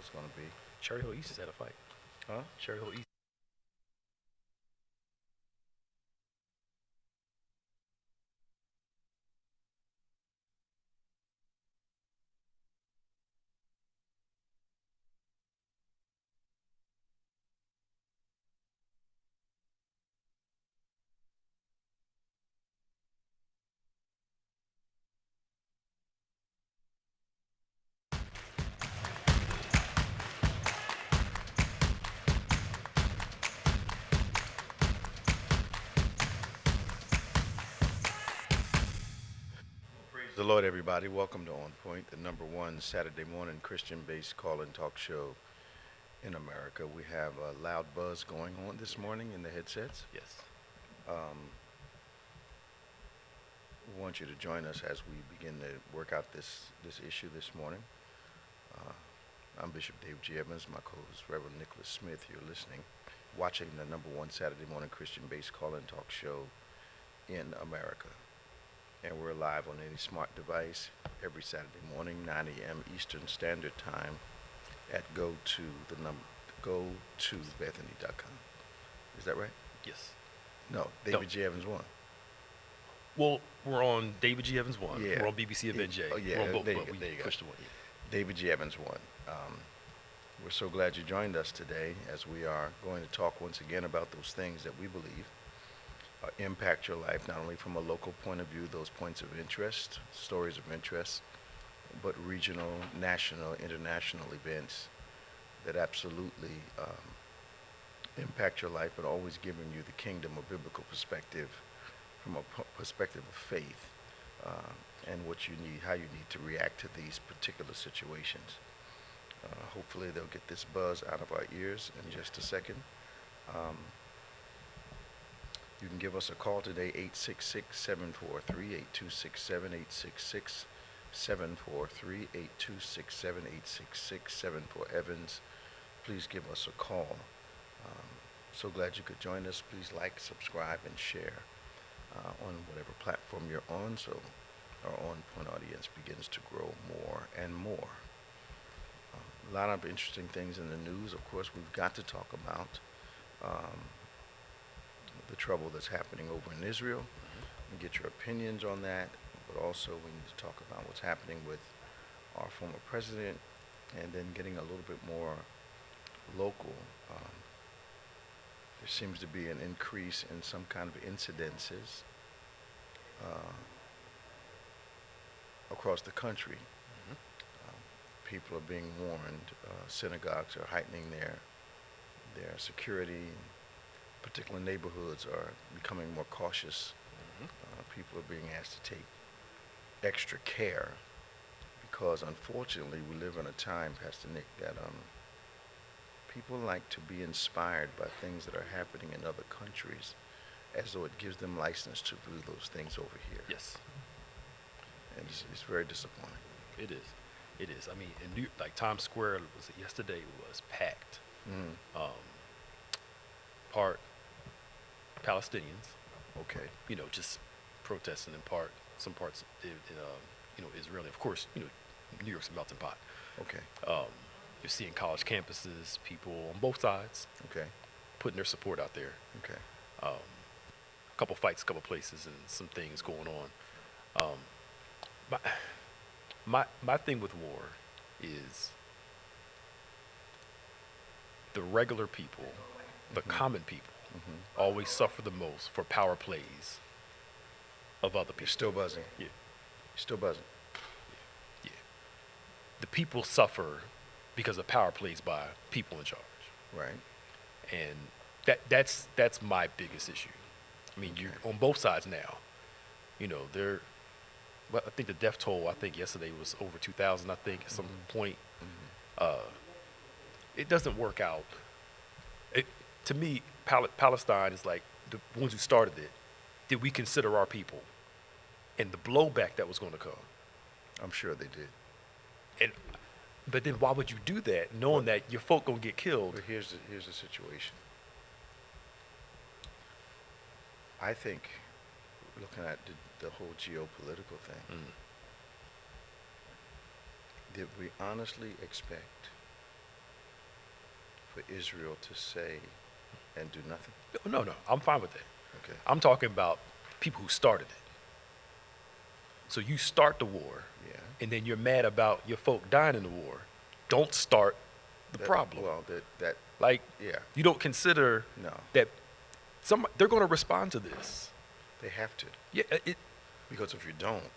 is going to be. Cherry Hill East has had a fight. Huh? Cherry Hill East. Praise the Lord, everybody. Welcome to On Point, the number one Saturday morning Christian-based call-in talk show in America. We have a loud buzz going on this morning in the headsets. Yes. Um, we want you to join us as we begin to work out this issue this morning. Uh, I'm Bishop Dave G. Evans, my co-host Reverend Nicholas Smith. You're listening, watching the number one Saturday morning Christian-based call-in talk show in America. And we're live on any smart device every Saturday morning, 9 a.m. Eastern Standard Time at go to Bethany.com. Is that right? Yes. No, David G. Evans 1. Well, we're on David G. Evans 1. Yeah. We're on BBC Event J. Oh, yeah. We're on both, There you but go, we there you go. pushed the one. Yeah. David G. Evans 1. We're so glad you joined us today as we are going to talk once again about those things that we believe impact your life, not only from a local point of view, those points of interest, stories of interest, but regional, national, international events that absolutely impact your life, but always giving you the kingdom or biblical perspective from a perspective of faith and what you need, how you need to react to these particular situations. Hopefully they'll get this buzz out of our ears in just a second. You can give us a call today, 866-743-8267, 866-743-8267, for Evans. Please give us a call. So glad you could join us. Please like, subscribe, and share on whatever platform you're on, so our On Point audience begins to grow more and more. A lot of interesting things in the news. Of course, we've got to talk about the trouble that's happening over in Israel and get your opinions on that, but also we need to talk about what's happening with our former president, and then getting a little bit more local. There seems to be an increase in some kind of incidences across the country. People are being warned. Synagogues are heightening their security. Particular neighborhoods are becoming more cautious. People are being asked to take extra care because, unfortunately, we live in a time, Pastor Nick, that people like to be inspired by things that are happening in other countries as though it gives them license to do those things over here. Yes. And it's very disappointing. It is. It is. I mean, in like Times Square yesterday was packed. Part Palestinians, Okay. just protesting in part. Some parts, Israeli. Of course, New York's a melting pot. Okay. You're seeing college campuses, people on both sides Okay. putting their support out there. Okay. A couple fights, a couple places, and some things going on. My thing with war is the regular people, the common people, always suffer the most for power plays of other people. You're still buzzing. Yeah. You're still buzzing. Yeah. The people suffer because of power plays by people in charge. Right. And that's my biggest issue. I mean, you're on both sides now. I think the death toll, yesterday was over 2,000, at some point. It doesn't work out. To me, Palestine is like the ones who started it. Did we consider our people? And the blowback that was going to come. I'm sure they did. But then why would you do that, knowing that your folk going to get killed? But here's the situation. I think, looking at the whole geopolitical thing, did we honestly expect for Israel to say and do nothing? No, I'm fine with that. Okay. I'm talking about people who started it. So you start the war, Yeah. and then you're mad about your folk dying in the war. Don't start the problem. Well, that Like, yeah. you don't consider No. that they're going to respond to this. They have to. Yeah, Because if you don't,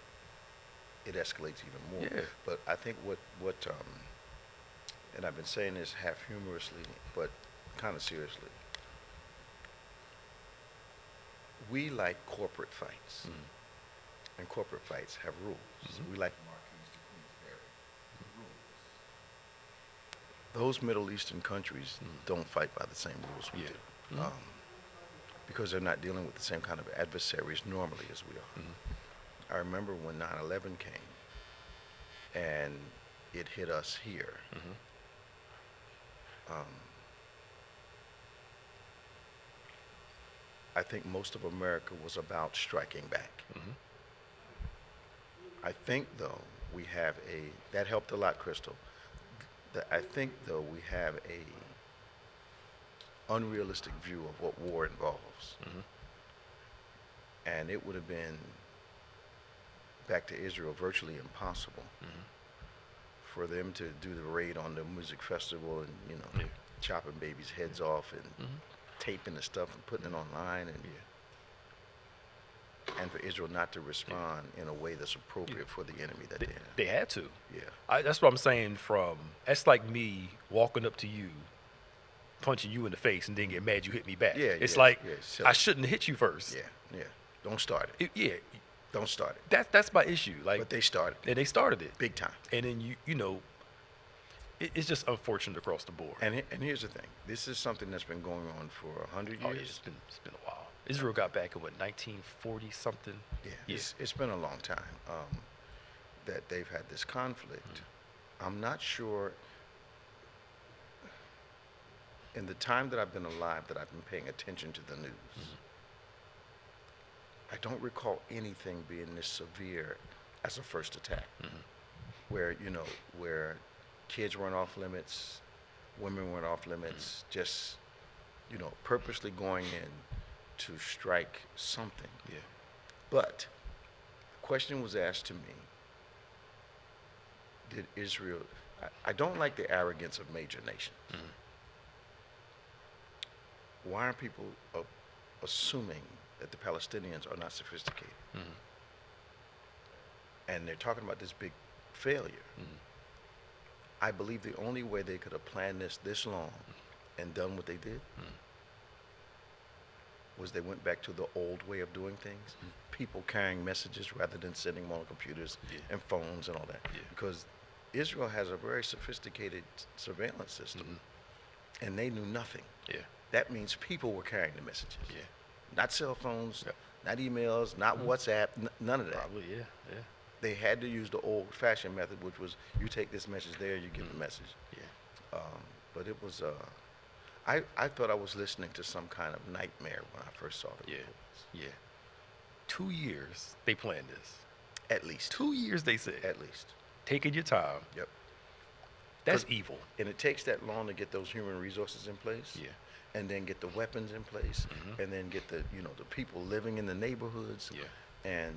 it escalates even more. Yeah. But I think what and I've been saying this half humorously, but kind of seriously. We like corporate fights, and corporate fights have rules. We like Marquis de Queensberry rules. Those Middle Eastern countries don't fight by the same rules we do, because they're not dealing with the same kind of adversaries normally as we are. I remember when 9/11 came, and it hit us here. I think most of America was about striking back. I think, though, we have that helped a lot, Crystal. I think, though, we have a unrealistic view of what war involves. And it would have been, back to Israel, virtually impossible for them to do the raid on the music festival and, chopping babies' heads off and taping the stuff and putting it online, and for Israel not to respond in a way that's appropriate for the enemy that they have. they had to. Yeah. That's what I'm saying. That's like me walking up to you, punching you in the face, and then get mad you hit me back. Yeah, it's yeah, like yeah, silly. I shouldn't have hit you first. Yeah. Don't start it. Don't start it. That's my issue. Like, But they started. and they started it Big time. and then it's just unfortunate across the board. And here's the thing. This is something that's been going on for 100 Oh, yeah, years. it's been a while. Israel got back in 1940 something. Yeah. It's been a long time that they've had this conflict. I'm not sure, in the time that I've been alive, that I've been paying attention to the news. I don't recall anything being this severe as a first attack, where kids weren't off limits, women weren't off limits, just purposely going in to strike something. Yeah. But the question was asked to me: did Israel? I don't like the arrogance of major nations. Why are people assuming that the Palestinians are not sophisticated? And they're talking about this big failure. I believe the only way they could have planned this long and done what they did was they went back to the old way of doing things. People carrying messages rather than sending them on computers and phones and all that. Because Israel has a very sophisticated surveillance system, and they knew nothing. That means people were carrying the messages. Not cell phones, not emails, not WhatsApp, none of that. Probably, yeah. They had to use the old-fashioned method, which was you take this message there, you give the message. But it was, I thought I was listening to some kind of nightmare when I first saw the reports. 2 years they planned this. At least. 2 years they said. At least. Taking your time. Yep. That's evil. And it takes that long to get those human resources in place. And then get the weapons in place, and then get the people living in the neighborhoods. And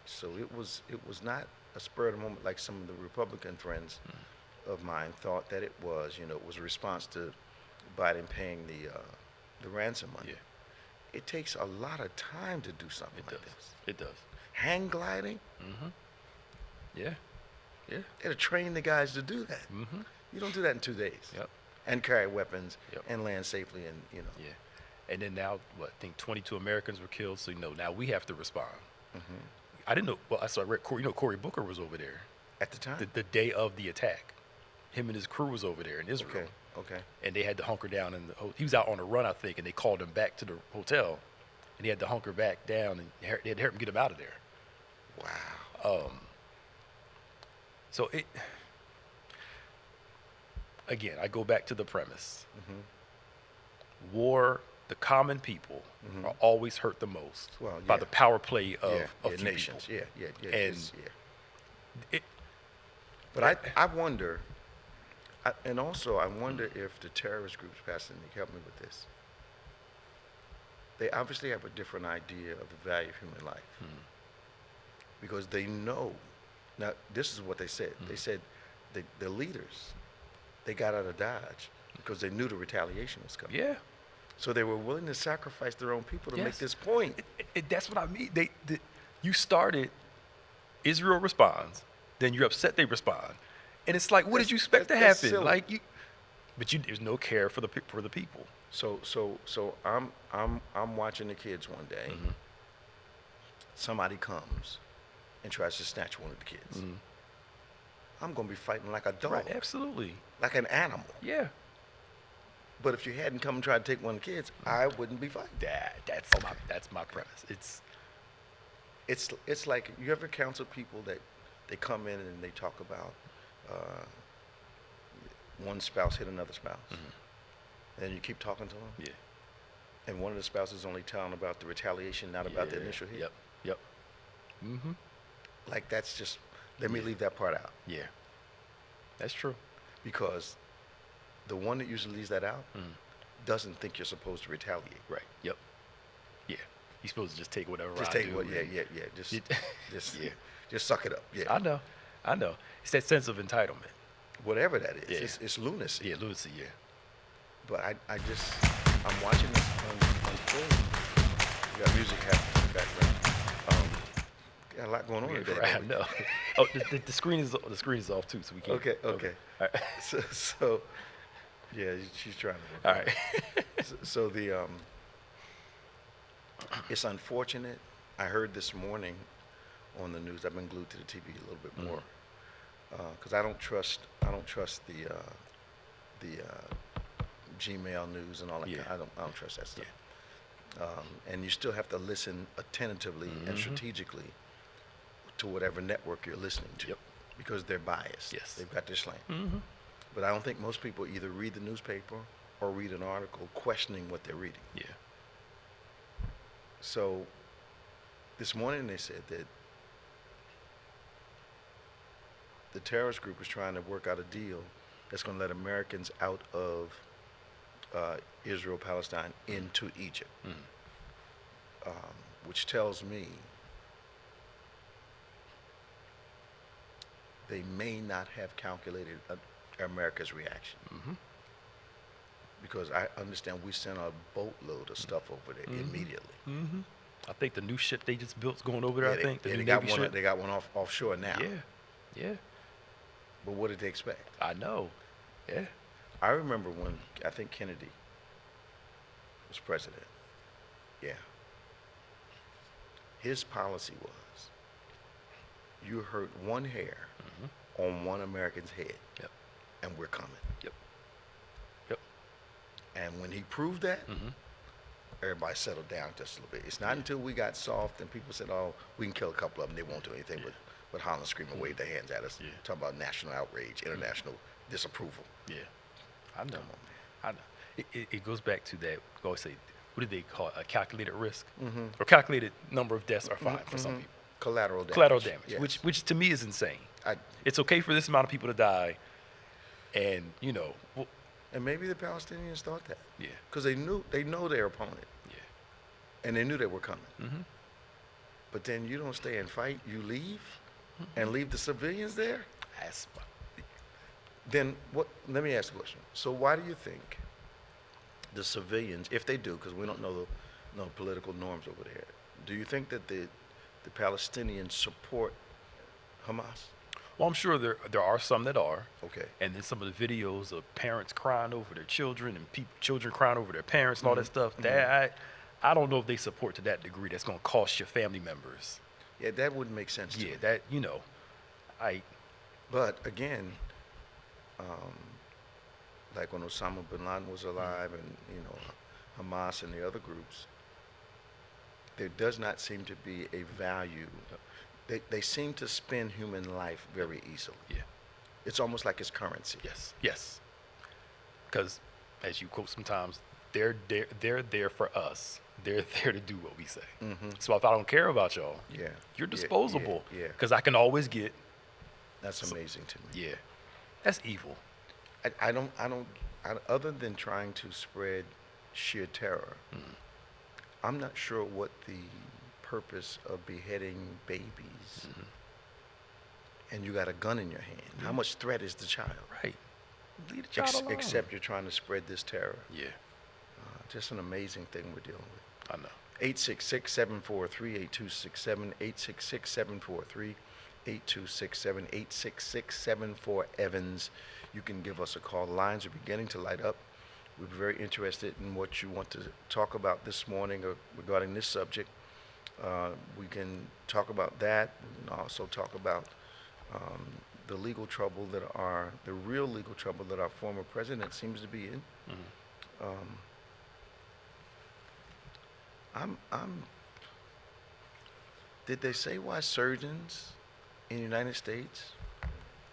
so it was not a spur of the moment like some of the Republican friends of mine thought that it was. It was a response to Biden paying the ransom money. It takes a lot of time to do something like this. It does. Hang gliding. Yeah. They train the guys to do that. You don't do that in 2 days. And carry weapons and land safely, and And then now, I think 22 Americans were killed. So now we have to respond. I didn't know. Well, I saw Cory Booker was over there at the time. The day of the attack, him and his crew was over there in Israel. Okay. And they had to hunker down he was out on a run, I think, and they called him back to the hotel, and he had to hunker back down, and they had to help him get him out of there. Wow. So again, I go back to the premise. War, the common people are always hurt the most by the power play of few nations. people. But I wonder, And also, I wonder if the terrorist groups, Pastor Nick, help me with this. They obviously have a different idea of the value of human life because they know. Now, this is what they said. They said the leaders, they got out of Dodge because they knew the retaliation was coming. Yeah. So they were willing to sacrifice their own people to make Yes. this point. That's what I mean. You started, Israel responds, then you're upset they respond, and it's like, what did you expect to That's happen? silly. Like there's no care for the people. So I'm watching the kids one day. Somebody comes and tries to snatch one of the kids. I'm gonna be fighting like a dog, Right? Absolutely. like an animal. Yeah. But if you hadn't come and tried to take one of the kids, I wouldn't be fighting. That's my premise. It's like, you ever counsel people that they come in and they talk about one spouse hit another spouse, and you keep talking to them, Yeah. and one of the spouses only telling about the retaliation, not about the initial hit. Yep. Mm-hmm. Like, that's just, let me leave that part out, Yeah. That's true. because the one that usually leaves that out doesn't think you're supposed to retaliate. Right. Yep. Yeah. You're supposed to just take whatever Just I take do. what, yeah. and- Just, It- just, Yeah. just suck it up. Yeah. I know. It's that sense of entitlement. Whatever that is, Yeah. it's lunacy. Yeah, Lucy. Yeah. But I'm watching this unfold. You got music happening in the background. Got a lot going on today. Right, I don't we? know. Oh, the screen is off too, so we can't. Okay. All right. So, yeah, she's trying to work. All on it. right. So it's unfortunate. I heard this morning on the news. I've been glued to the TV a little bit more because I don't trust the Gmail news and all that. Yeah. I don't trust that stuff. And you still have to listen attentively and strategically to whatever network you're listening to, Yep. because they're biased. Yes. They've got their slant. Mm-hmm. But I don't think most people either read the newspaper or read an article questioning what they're reading. Yeah. So this morning they said that the terrorist group is trying to work out a deal that's going to let Americans out of Israel, Palestine, into Egypt, which tells me they may not have calculated America's reaction. Because I understand we sent a boatload of stuff over there immediately. Mm-hmm. I think the new ship they just built's going over there. Yeah, I think the they new got Navy one. ship. They got one offshore now. Yeah. Yeah. But what did they expect? I know. Yeah. I remember when I think Kennedy was president. Yeah. His policy was, you hurt one hair on one American's head, Yep. and we're coming. Yep. Yep. And when he proved that, everybody settled down just a little bit. It's not until we got soft and people said, oh, we can kill a couple of them, they won't do anything but holler, scream, and wave their hands at us. Yeah. Talking about national outrage, international disapproval. Yeah. I know. Come on, I know. It goes back to that. We always say, what do they call it? A calculated risk, or calculated number of deaths are fine for some people. Collateral damage. Collateral damage, Yes. which to me is insane. I, It's okay for this amount of people to die, and well, and maybe the Palestinians thought that. yeah, Because they know their opponent, yeah, and they knew they were coming. But then you don't stay and fight, you leave, and leave the civilians there? that's Then what, let me ask a question. So why do you think the civilians, if they do, because we don't know the political norms over there, do you think that the Palestinians support Hamas? well, I'm sure there are some that are. Okay. And then some of the videos of parents crying over their children and children crying over their parents and all that stuff. That I don't know if they support to that degree. That's going to cost your family members. Yeah, that wouldn't make sense to Yeah, me. that But again, like when Osama bin Laden was alive and, Hamas and the other groups, there does not seem to be a value. They seem to spend human life very easily. Yeah. It's almost like it's currency. Yes. Because, as you quote sometimes, they're there for us. They're there to do what we say. So if I don't care about y'all, Yeah. you're Yeah, disposable. yeah. Because I can always get. That's amazing to me. Yeah. That's evil. Other than trying to spread sheer terror, I'm not sure what the purpose of beheading babies and you got a gun in your hand. How much threat is the child? Right. Leave the child alone. Except you're trying to spread this terror. Yeah, Just an amazing thing we're dealing with. I know. 866-743-8267, 866-743-8267, 866-744-EVANS. You can give us a call. Lines are beginning to light up. We're very interested in what you want to talk about this morning regarding this subject. We can talk about that. We can also talk about the real legal trouble that our former president seems to be in. Did they say why surgeons in the United States,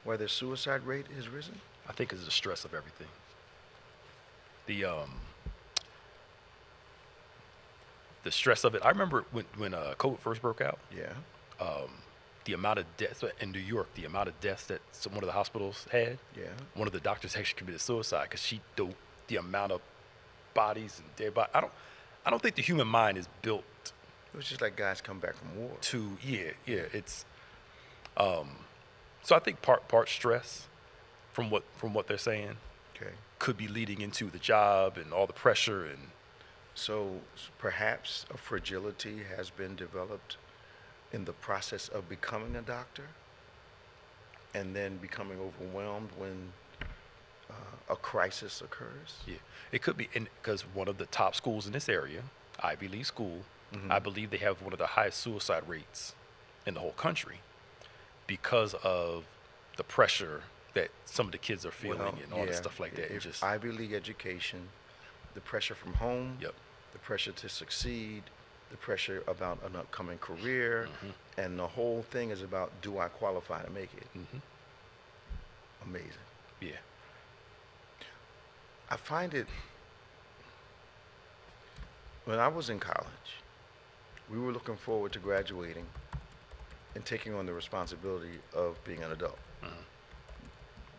why their suicide rate has risen? I think it's the stress of everything. The stress of it. I remember when COVID first broke out. Yeah. The amount of deaths in New York, the amount of deaths that one of the hospitals had. Yeah. One of the doctors actually committed suicide because the amount of bodies and dead bodies. I don't think the human mind is built. It was just like guys come back from war. It's so I think part stress from what they're saying could be leading into the job and all the pressure, and so perhaps a fragility has been developed in the process of becoming a doctor and then becoming overwhelmed when a crisis occurs. Yeah, it could be, because one of the top schools in this area, Ivy League school, I believe they have one of the highest suicide rates in the whole country because of the pressure that some of the kids are feeling and all that stuff like that. Just Ivy League education, the pressure from home, Yep. the pressure to succeed, the pressure about an upcoming career, and the whole thing is about, do I qualify to make it? Amazing. Yeah. I find it, when I was in college, we were looking forward to graduating and taking on the responsibility of being an adult.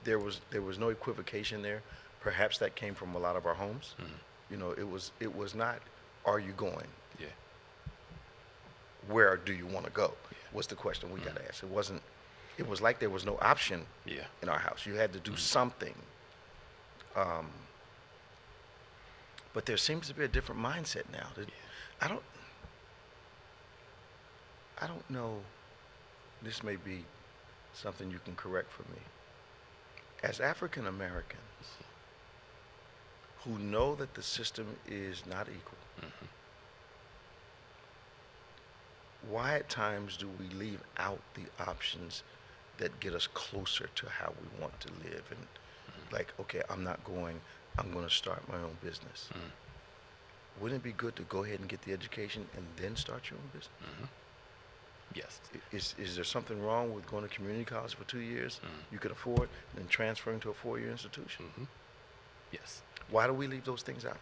There was no equivocation there. Perhaps that came from a lot of our homes. You know, it was not, are you going? Yeah. Where do you want to go? Was the question we got to ask. It was like there was no option in our house. You had to do something. But there seems to be a different mindset now. I don't know, this may be something you can correct for me. As African Americans who know that the system is not equal, why at times do we leave out the options that get us closer to how we want to live? And like, okay, I'm not going, I'm going to start my own business. Wouldn't it be good to go ahead and get the education and then start your own business? Yes. Is there something wrong with going to community college for 2 years you could afford and then transferring to a 4-year institution? Yes. Why do we leave those things out?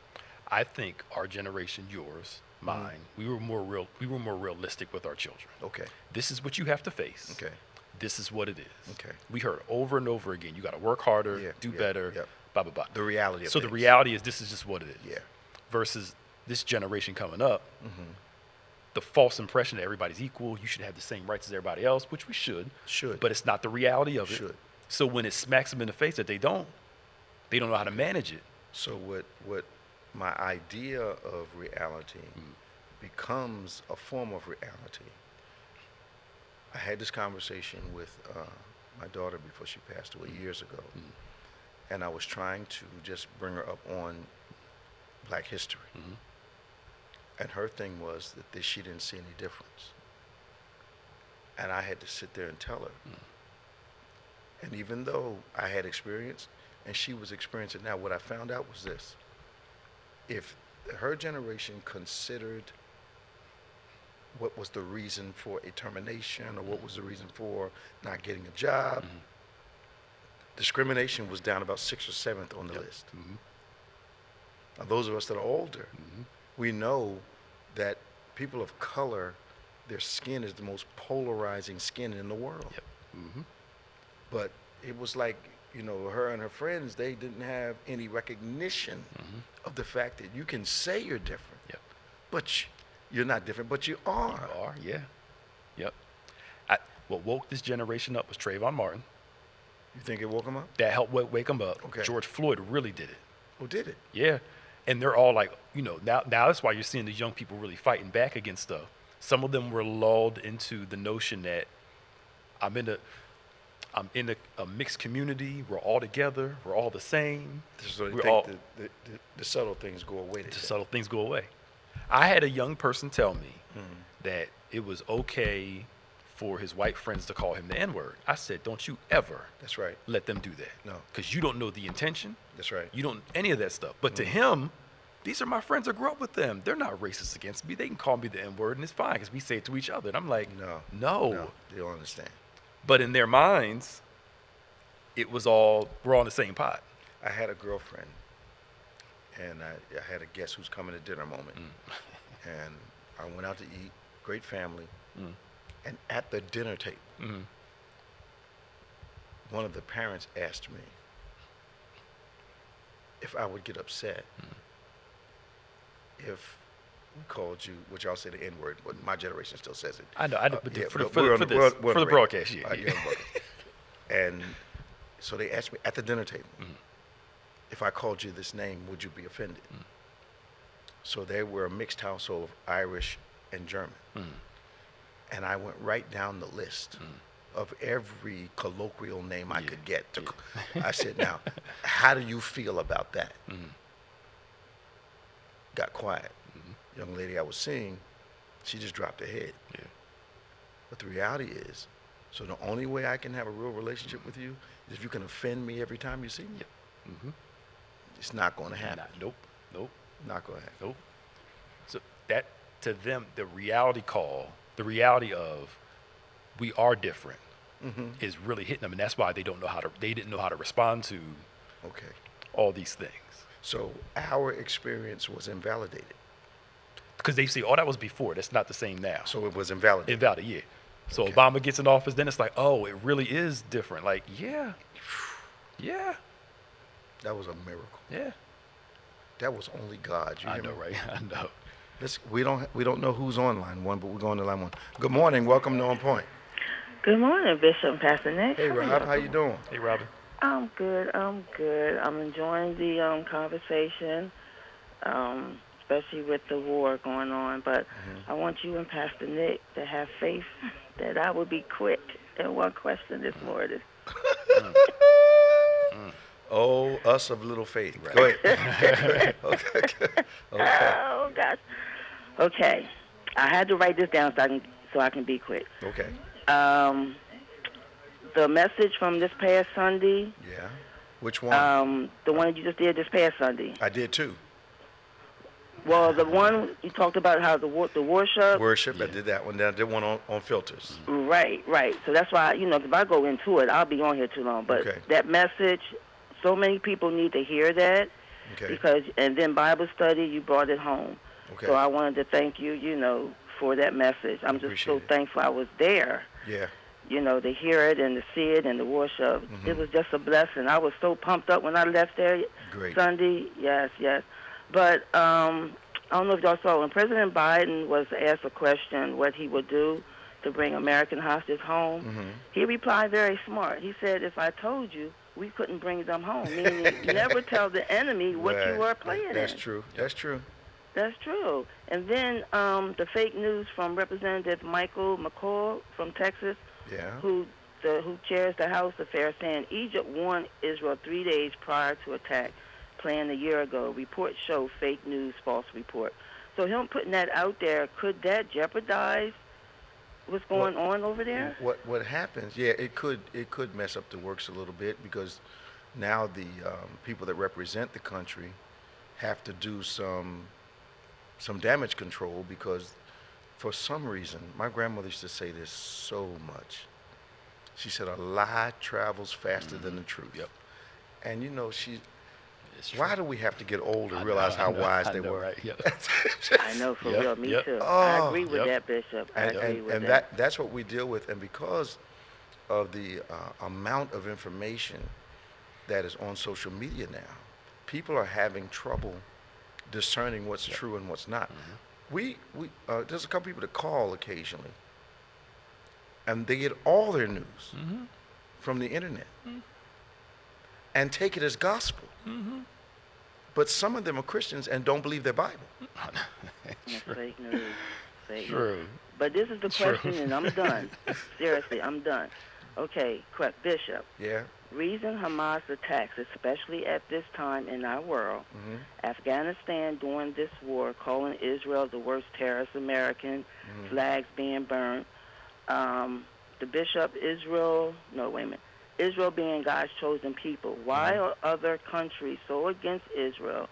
I think our generation, yours, mine, we were more realistic with our children. Okay. This is what you have to face. Okay. This is what it is. Okay. We heard over and over again, you got to work harder, do better, blah, blah, blah. The reality of So things. the reality is this is just what it is. Yeah. Versus this generation coming up, the false impression that everybody's equal, you should have the same rights as everybody else, which we should. But it's not the reality of it. So when it smacks them in the face that they don't know how to manage it. So what my idea of reality becomes a form of reality. I had this conversation with my daughter before she passed away years ago, and I was trying to just bring her up on Black history. And her thing was that she didn't see any difference. And I had to sit there and tell her. And even though I had experience, and she was experiencing now, what I found out was this. If her generation considered what was the reason for a termination or what was the reason for not getting a job, discrimination was down about 6th or 7th on the list. Now, those of us that are older, we know that people of color, their skin is the most polarizing skin in the world. But it was like, her and her friends, they didn't have any recognition of the fact that you can say you're different, Yep. but you're not different, but you are. You are, yeah. Yep. What woke this generation up was Trayvon Martin. You think it woke them up? That helped wake them up. Okay. George Floyd really did it. Who did it? Yeah. And they're all like, now that's why you're seeing the young people really fighting back against stuff. Some of them were lulled into the notion that I'm in a mixed community. We're all together. We're all the same. So they We're think all, the subtle things go away. the subtle things go away. I had a young person tell me that it was okay for his white friends to call him the N-word. I said, don't you ever That's right. let them do that. No. Because you don't know the intention. That's right. You don't any of that stuff. But to him, these are my friends. I grew up with them. They're not racist against me. They can call me the N-word, and it's fine because we say it to each other. And I'm like, no. They don't understand. But in their minds, it was all, we're all in the same pot. I had a girlfriend, and I had a guest who's coming to dinner moment. And I went out to eat, great family. And at the dinner table, one of the parents asked me if I would get upset if we called you, which I'll say the N-word, but my generation still says it. I know, but Yeah, for but the broadcast, yeah. Yeah, and so they asked me at the dinner table, if I called you this name, would you be offended? So they were a mixed household of Irish and German. And I went right down the list of every colloquial name I could get. I said, now, how do you feel about that? Got quiet. Young lady I was seeing, she just dropped her head. Yeah. But the reality is, so the only way I can have a real relationship with you is if you can offend me every time you see me. Yep. It's not going to happen. Nope. Not going to happen. Nope. So that, to them, the reality of we are different is really hitting them, and that's why they didn't know how to respond to all these things. So our experience was invalidated. Because they say, oh, that was before. That's not the same now. So it was invalidated. Invalid, yeah. So Obama gets in office, then it's like, oh, it really is different. Like, yeah. That was a miracle. Yeah. That was only God. You I hear know, me? right? I know. We don't know who's on line one, but we're going to line one. Good morning. Welcome to On Point. Good morning, Bishop and Pastor Nick. Hey, Rob. How you doing? Hey, Robin. I'm good. I'm enjoying the conversation, especially with the war going on. But I want you and Pastor Nick to have faith that I will be quick in one question this morning. Oh, us of little faith. Right. Go ahead. Okay. Oh, gosh. Okay. I had to write this down so I can be quick. Okay. The message from this past Sunday. Yeah. Which one? The one you just did this past Sunday. I did too. Well, the one you talked about how the worship. Worship. Yeah. I did that one. Then I did one on filters. Right. So that's why, if I go into it, I'll be on here too long. But that message, so many people need to hear that. Okay. And then Bible study, you brought it home. Okay. So I wanted to thank you, for that message. I'm just so thankful I was there. Yeah. To hear it and to see it and the worship. It was just a blessing. I was so pumped up when I left there Sunday. Yes. But I don't know if y'all saw, when President Biden was asked a question what he would do to bring American hostages home, he replied very smart. He said, if I told you, we couldn't bring them home, meaning never tell the enemy what you were playing That's true. That's true. And then the fake news from Representative Michael McCall from Texas, who chairs the House Affairs, saying Egypt warned Israel 3 days prior to attack planned a year ago. Reports show fake news, false report. So him putting that out there, could that jeopardize what's going on over there? What happens? Yeah, it could mess up the works a little bit, because now the people that represent the country have to do some damage control, because for some reason, my grandmother used to say this so much. She said a lie travels faster than the truth. Yep. And why do we have to get old to realize how wise they were? Right? Yep. I know, for real, me too. I agree with that, Bishop. I agree with that. That's what we deal with, and because of the amount of information that is on social media now, people are having trouble discerning what's true and what's not. There's a couple people that call occasionally, and they get all their news from the internet and take it as gospel. But some of them are Christians and don't believe their Bible. That's fake news. Fake True. news. But this is the question, and I'm done. Seriously, I'm done. Okay, correct. Bishop. Yeah. Reason Hamas attacks, especially at this time in our world, Afghanistan during this war, calling Israel the worst terrorist American, flags being burned, the bishop, Israel being God's chosen people. Why are other countries so against Israel?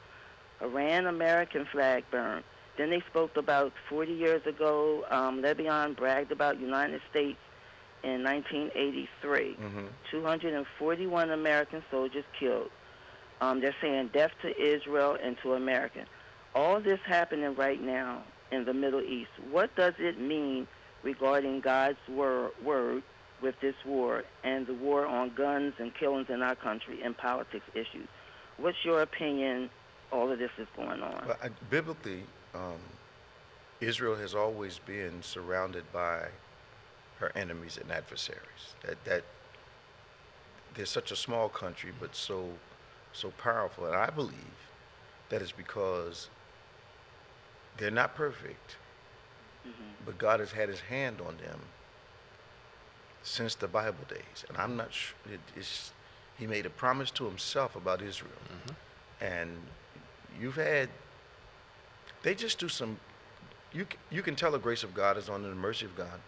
Iran, American flag burned. Then they spoke about 40 years ago, Lebanon bragged about United States in 1983. 241 American soldiers killed. They're saying death to Israel and to Americans. All this happening right now in the Middle East. What does it mean regarding God's word with this war and the war on guns and killings in our country and politics issues? What's your opinion? All of this is going on. Well, biblically, Israel has always been surrounded by her enemies and adversaries. That they're such a small country, but so powerful. And I believe that is because they're not perfect, but God has had his hand on them since the Bible days. And I'm not sure, he made a promise to himself about Israel. And they just do some, you can tell the grace of God is on them, the mercy of God,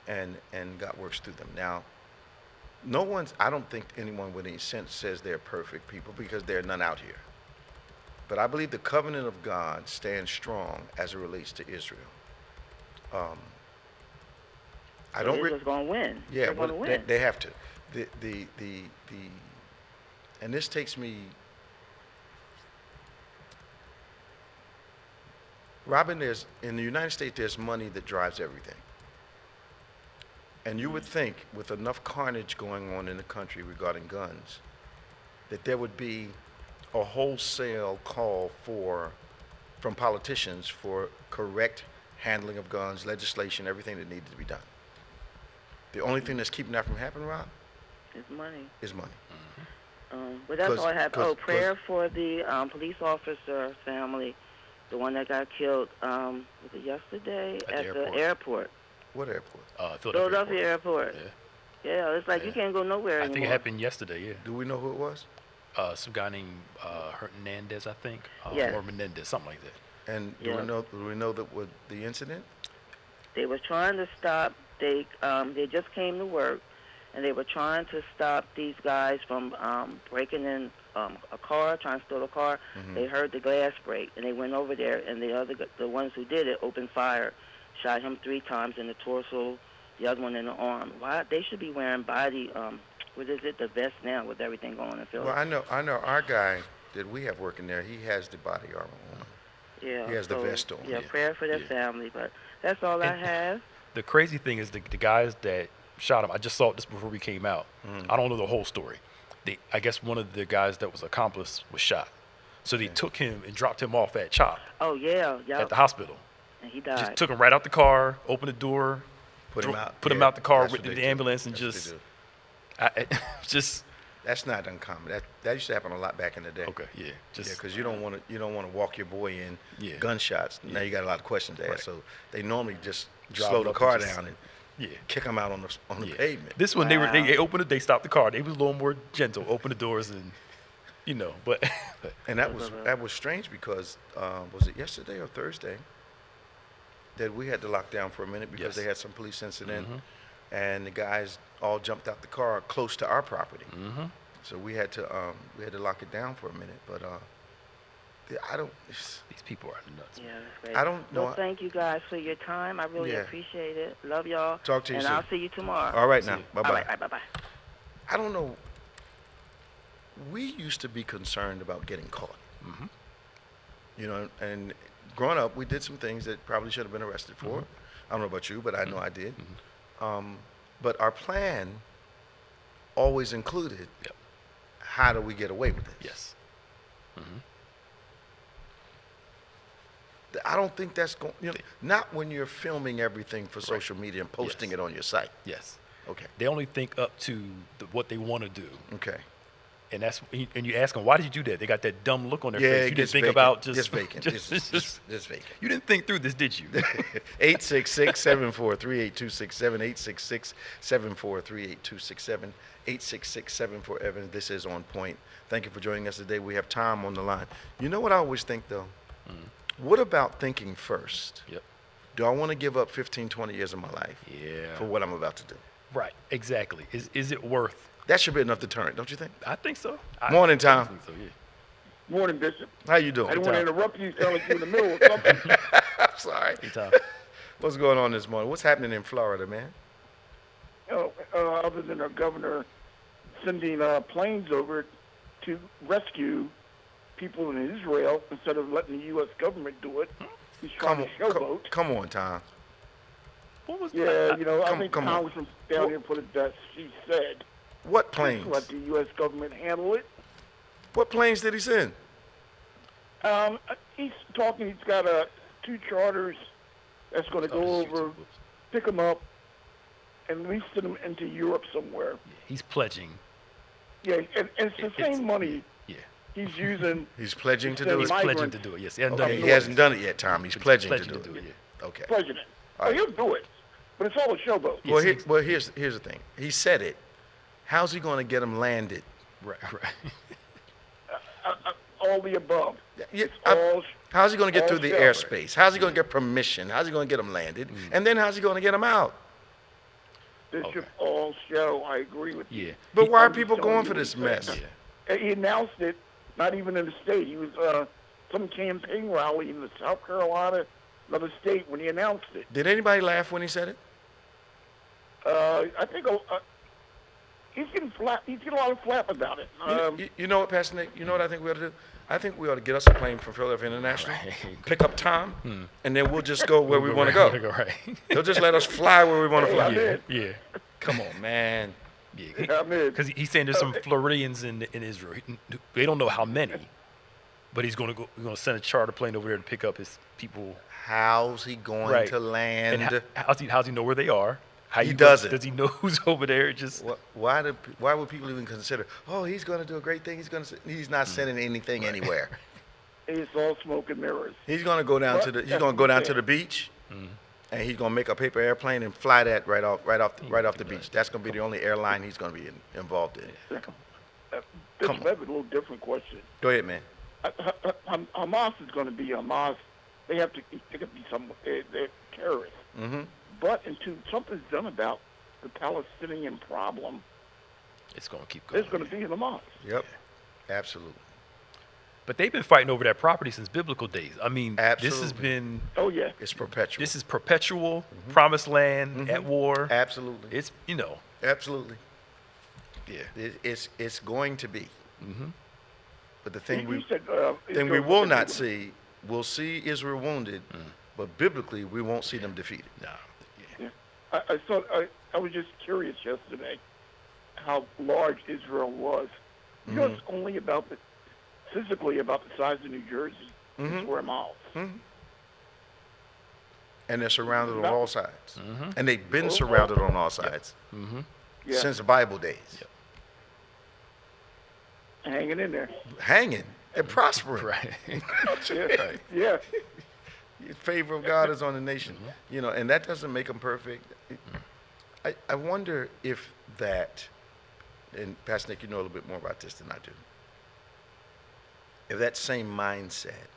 and God works through them. Now, I don't think anyone with any sense says they're perfect people, because there are none out here. But I believe the covenant of God stands strong as it relates to Israel. Israel's going to win. Yeah, they're going to win. They have to. And this takes me, Robin, in the United States, there's money that drives everything. And you would think, with enough carnage going on in the country regarding guns, that there would be a wholesale call from politicians for correct handling of guns, legislation, everything that needed to be done. The only thing that's keeping that from happening, Rob, is money. But that's all I have. Prayer for the police officer family, the one that got killed, was it yesterday? At the airport. What airport? Philadelphia Airport. Yeah, it's like you can't go nowhere anymore. I think it happened yesterday, yeah. Do we know who it was? Some guy named Hernandez, I think, yes. or Menendez, something like that. And do we know that with the incident? They were trying to stop. They just came to work, and they were trying to stop these guys from breaking in a car, trying to steal a car. They heard the glass break, and they went over there, and the ones who did it opened fire, shot him 3 times in the torso, the other one in the arm. Why? They should be wearing body, the vest now with everything going on in Philadelphia. Well, I know our guy that we have working there, he has the body armor on. Yeah. He has the vest on. Yeah, prayer for their family, but that's all I have. The crazy thing is the guys that shot him, I just saw this before we came out. I don't know the whole story. I guess one of the guys that was accomplice was shot. So they took him and dropped him off at CHOP. Oh, yeah. At the hospital. And he died. Just took him right out the car, opened the door, put him out the car with what the they ambulance, do. and That's just. That's not uncommon. That used to happen a lot back in the day. Okay, yeah. Because you don't want to walk your boy in gunshots. Now you got a lot of questions to ask. Right. So they normally just Drive slow the up car and just- down and kick them out on the pavement. This one they opened it, they stopped the car. They was a little more gentle, opened the doors and but And that was strange because was it yesterday or Thursday that we had to lock down for a minute because they had some police incident and the guys all jumped out the car close to our property. So we had to lock it down for a minute. But these people are nuts. Yeah, that's great. I don't know. Well, thank you guys for your time. I really appreciate it. Love y'all. Talk to you soon. And I'll see you tomorrow. All right now. Bye-bye. All right, bye-bye. I don't know. We used to be concerned about getting caught. And growing up, we did some things that probably should have been arrested for. I don't know about you, but I know I did. But our plan always included how do we get away with this? Yes. Mm-hmm. I don't think that's going. Not when you're filming everything for social media and posting it on your site. Yes. Okay. They only think up to what they want to do. Okay. And you ask them, why did you do that? They got that dumb look on their Yeah, face. You didn't think about just vacant. Just vacant. You didn't think through this, did you? 866-743-8267, 866-743-8267, 866-74-EVANS. This is On Point. Thank you for joining us today. We have Tom on the line. You know what I always think, though? What about thinking first? Yep. Do I want to give up 15, 20 years of my life for what I'm about to do? Right, exactly. Is it worth? That should be enough deterrent, don't you think? I think so. Morning, Tom. I think so, yeah. Morning, Bishop. How you doing? I didn't want to interrupt you. Sound like you in the middle of something. I'm sorry. Hey, Tom. What's going on this morning? What's happening in Florida, man? Other than our governor sending planes over to rescue people in Israel instead of letting the U.S. government do it, he's trying to showboat. Come on, Tom. What was that? I think come on. Congressman down here put it best. She said, What planes? let the U.S. government handle it. What planes did he send? He's talking. He's got 2 charters that's going to go over, pick them up, and release them into Europe somewhere. Yeah, he's pledging. Yeah, and it's the same money. Yeah. He's using. He's pledging to do He's it. pledging to do it. Yes, he hasn't done it He yet. hasn't done it yet, Tom. He's pledging to do it. Yeah. Okay. President. All right. He'll do it, but it's all a showboat. Yes, Well, here's the thing. He said it. How's he going to get them landed? Right. All the above. How's he going to get through the show. airspace? How's he going to get permission? How's he going to get them landed? And then how's he going to get them out? Bishop, all show. I agree with you. Yeah. But why are I'm just people telling going you for what this he mess? said. Yeah. He announced it, not even in the state. He was some campaign rally in the South Carolina, another state, when he announced it. Did anybody laugh when he said it? I think he's getting a lot of flap about it. You know what, Pastor Nick? You know what I think we ought to do? I think we ought to get us a plane from Philadelphia International, pick up Tom, and then we'll just go where we want to go. Right. He'll just let us fly where we want to fly. Yeah. Come on, man. Yeah. I'm in. Because he's saying there's some Floridians in Israel. They don't know how many, but he's going to send a charter plane over there to pick up his people. How's he going to land? And how's he know where they are? He doesn't. Does he know who's over there? Just why would people even consider? Oh, he's going to do a great thing. He's not sending anything anywhere. It's all smoke and mirrors. He's going to go down to the beach, and he's going to make a paper airplane and fly that right off the beach. That's going to be the only airline he's going to be involved in. This is a little different question. Go ahead, man. Hamas is going to be Hamas. They have to be they're terrorists. Mm-hmm. But until something's done about the Palestinian problem, it's going to keep going. There's going to be Hamas. Yep, absolutely. But they've been fighting over that property since biblical days. I mean, absolutely. This has been. Oh yeah, it's perpetual. This is perpetual, promised land at war. Absolutely. It's Absolutely. Yeah. It's going to be. Mm-hmm. But the thing we will not see, we'll see Israel wounded, but biblically we won't see them defeated. No. Yeah. I was just curious yesterday how large Israel was. You know, it's only physically about the size of New Jersey, square miles. Mm-hmm. And they're surrounded on all sides. Mm-hmm. And they've been surrounded on all sides since the Bible days. Yep. Hanging in there. Hanging and prospering. Right. Right. Yeah. The favor of God is on the nation. And that doesn't make them perfect. I wonder if that, and Pastor Nick, you know a little bit more about this than I do, if that same mindset